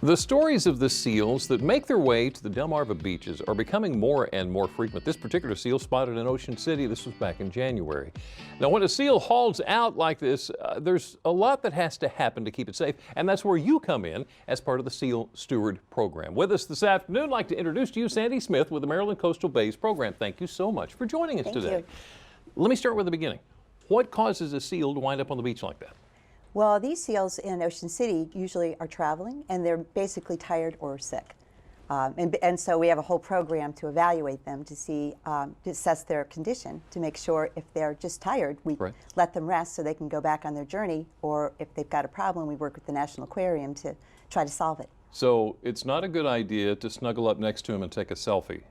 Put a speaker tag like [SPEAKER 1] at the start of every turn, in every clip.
[SPEAKER 1] The stories of the seals that make their way to the Delmarva beaches are becoming more and more frequent. This particular seal spotted in Ocean City. This was back in January. Now, when a seal hauls out like this, there's a lot that has to happen to keep it safe, and that's where you come in as part of the Seal Steward program. With us this afternoon, I'd like to introduce to you Sandi Smith with the Maryland Coastal Bays program. Thank you so much for joining us today.
[SPEAKER 2] You.
[SPEAKER 1] Let me start with the beginning. What causes a seal to wind up on the beach like that?
[SPEAKER 2] Well, these seals in Ocean City usually are traveling, and they're basically tired or sick. And so we have a whole program to evaluate them to see, to assess their condition, to make sure if they're just tired, we let them rest so they can go back on their journey, or if they've got a problem, we work with the National Aquarium to try to solve it. So
[SPEAKER 1] it's not a good idea to snuggle up next to them and take a selfie?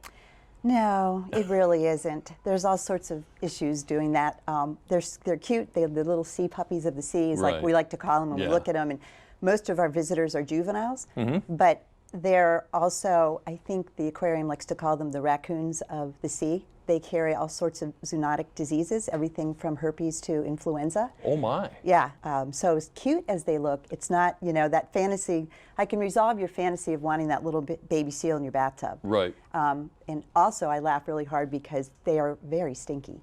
[SPEAKER 2] No, it really isn't. There's all sorts of issues doing that. They're cute. They're the little sea puppies of the seas, like we like to call them, and we look at them. And most of our visitors are juveniles, but they're also, I think the aquarium likes to call them the raccoons of the sea. They carry all sorts of zoonotic diseases, everything from herpes to influenza.
[SPEAKER 1] Oh my.
[SPEAKER 2] Yeah, so as cute as they look, it's not, you know, that fantasy. I can resolve your fantasy of wanting that little baby seal in your bathtub.
[SPEAKER 1] Right.
[SPEAKER 2] And also I laugh really hard because they are very stinky.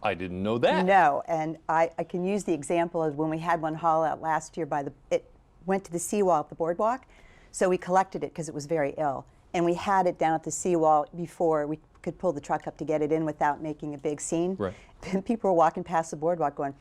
[SPEAKER 1] I didn't know that.
[SPEAKER 2] No, and I can use the example of when we had one haul out last year it went to the seawall at the boardwalk, so we collected it because it was very ill. And we had it down at the seawall before we could pull the truck up to get it in without making a big scene.
[SPEAKER 1] Right.
[SPEAKER 2] And people were walking past the boardwalk going,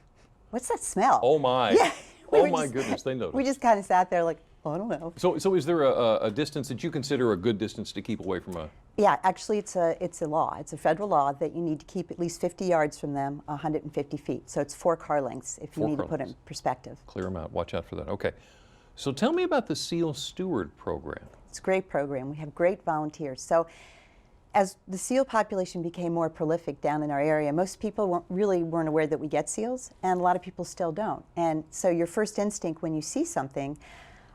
[SPEAKER 2] "What's that smell?"
[SPEAKER 1] Oh my.
[SPEAKER 2] Yeah.
[SPEAKER 1] Oh my goodness, they noticed.
[SPEAKER 2] We just kind of sat there like, oh, I don't know.
[SPEAKER 1] So is there a distance that you consider a good distance to keep away from a...
[SPEAKER 2] Yeah, actually it's a law. It's a federal law that you need to keep at least 50 yards from them, 150 feet. So it's 4 car lengths if you need to put it in perspective.
[SPEAKER 1] Clear them out. Watch out for that. Okay. So tell me about the Seal Steward program.
[SPEAKER 2] It's a great program. We have great volunteers. So as the seal population became more prolific down in our area, most people weren't aware that we get seals, and a lot of people still don't. And so your first instinct when you see something,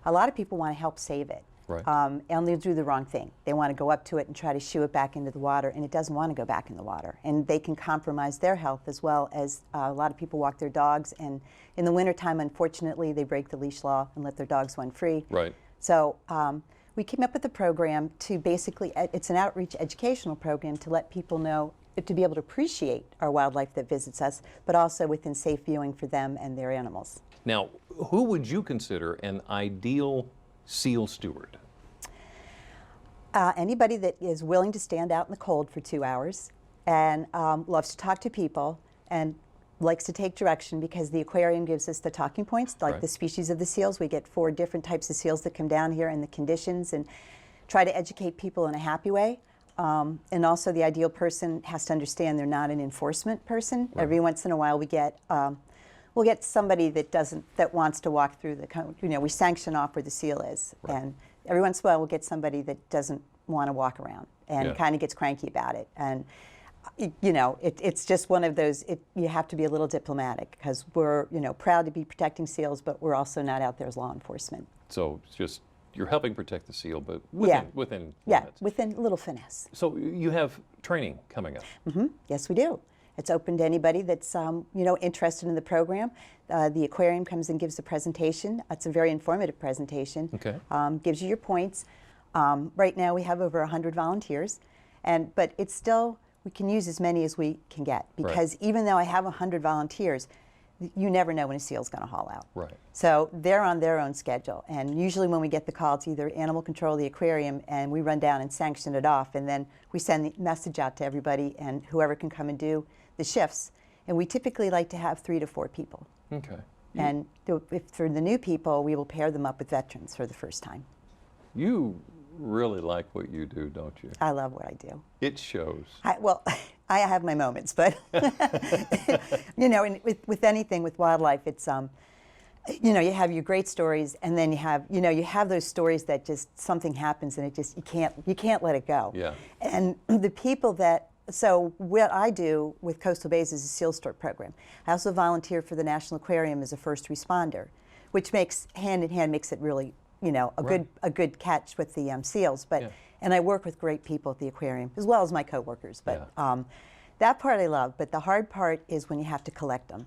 [SPEAKER 2] a lot of people want to help save it.
[SPEAKER 1] Right.
[SPEAKER 2] And they'll do the wrong thing. They want to go up to it and try to shoo it back into the water, and it doesn't want to go back in the water. And they can compromise their health as well as a lot of people walk their dogs, and in the wintertime, unfortunately, they break the leash law and let their dogs run free.
[SPEAKER 1] Right.
[SPEAKER 2] So we came up with a program to basically, it's an outreach educational program to let people know, to be able to appreciate our wildlife that visits us, but also within safe viewing for them and their animals.
[SPEAKER 1] Now, who would you consider an ideal seal steward?
[SPEAKER 2] Anybody that is willing to stand out in the cold for 2 hours and loves to talk to people and likes to take direction, because the aquarium gives us the talking points, like the species of the seals. We get 4 different types of seals that come down here and the conditions, and try to educate people in a happy way. And also the ideal person has to understand they're not an enforcement person. Every once in a while we'll get somebody that wants to walk through we sanction off where the seal is. And every once in a while we'll get somebody that doesn't want to walk around and kind of gets cranky about it. And you know, it's just one of those, you have to be a little diplomatic, because we're, proud to be protecting seals, but we're also not out there as law enforcement.
[SPEAKER 1] So it's just, you're helping protect the seal, but within limits.
[SPEAKER 2] Yeah, within a little finesse.
[SPEAKER 1] So you have training coming up.
[SPEAKER 2] Yes, we do. It's open to anybody that's, interested in the program. The aquarium comes and gives a presentation. It's a very informative presentation.
[SPEAKER 1] Okay.
[SPEAKER 2] Gives you your points. Right now we have over 100 volunteers, but it's still, we can use as many as we can get, because even though I have 100 volunteers, you never know when a seal's going to haul out.
[SPEAKER 1] Right.
[SPEAKER 2] So they're on their own schedule, and usually when we get the call, it's either animal control or the aquarium, and we run down and sanction it off, and then we send the message out to everybody and whoever can come and do the shifts. And we typically like to have 3 to 4 people.
[SPEAKER 1] Okay.
[SPEAKER 2] And for the new people, we will pair them up with veterans for the first time.
[SPEAKER 1] You really like what you do, don't you?
[SPEAKER 2] I love what I do.
[SPEAKER 1] It shows.
[SPEAKER 2] Well, I have my moments, but with anything, with wildlife, it's you have your great stories, and then you have those stories that just something happens and you can't let it go.
[SPEAKER 1] Yeah. And
[SPEAKER 2] the people so what I do with Coastal Bays is a Seal Steward program. I also volunteer for the National Aquarium as a first responder, which makes hand in hand, makes it really a good catch with the seals. But and I work with great people at the aquarium as well as my coworkers. But that part I love. But the hard part is when you have to collect them.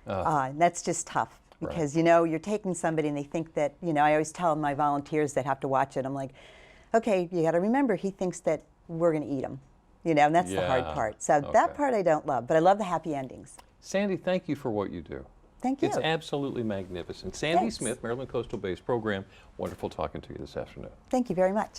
[SPEAKER 2] That's just tough. because you know you're taking somebody and they think that, you know, I always tell my volunteers that have to watch it, I'm like, okay, you got to remember he thinks that we're going to eat him, you know, and that's the hard part. So that part I don't love, but I love the happy endings.
[SPEAKER 1] Sandi, thank you for what you do.
[SPEAKER 2] Thank you.
[SPEAKER 1] It's absolutely magnificent. Sandi
[SPEAKER 2] Thanks.
[SPEAKER 1] Smith, Maryland Coastal Base Program. Wonderful talking to you this afternoon.
[SPEAKER 2] Thank you very much.